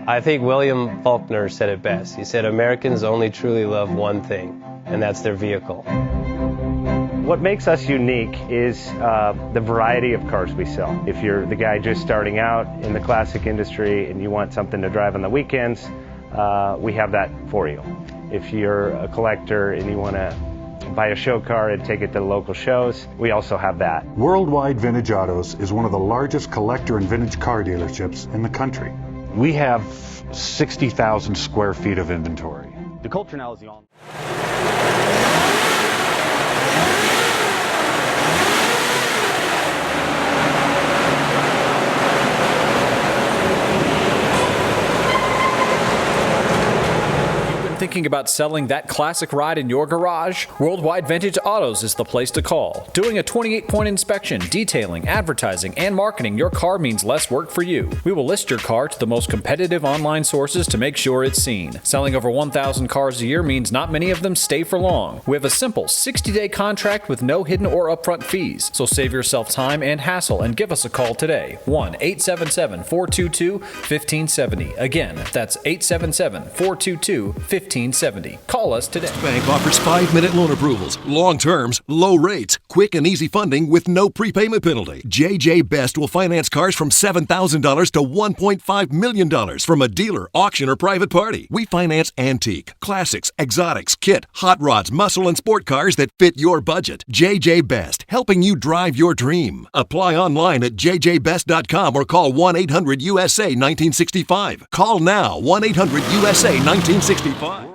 I think William Faulkner said it best. He said, Americans only truly love one thing, and that's their vehicle. What makes us unique is the variety of cars we sell. If you're the guy just starting out in the classic industry and you want something to drive on the weekends, we have that for you. If you're a collector and you want to buy a show car and take it to the local shows, we also have that. Worldwide Vintage Autos is one of the largest collector and vintage car dealerships in the country. We have 60,000 square feet of inventory. The culture now is the on. Thinking about selling that classic ride in your garage? Worldwide Vintage Autos is the place to call. Doing a 28-point inspection, detailing, advertising, and marketing your car means less work for you. We will list your car to the most competitive online sources to make sure it's seen. Selling over 1,000 cars a year means not many of them stay for long. We have a simple 60-day contract with no hidden or upfront fees. So save yourself time and hassle and give us a call today. 1-877-422-1570. Again, that's 877-422-1570. Call us today. Bank offers 5-minute loan approvals, long terms, low rates, quick and easy funding with no prepayment penalty. JJ Best will finance cars from $7,000 to $1.5 million from a dealer, auction, or private party. We finance antique, classics, exotics, kit, hot rods, muscle, and sport cars that fit your budget. JJ Best, helping you drive your dream. Apply online at jjbest.com or call 1-800-USA-1965. Call now, 1-800-USA-1965.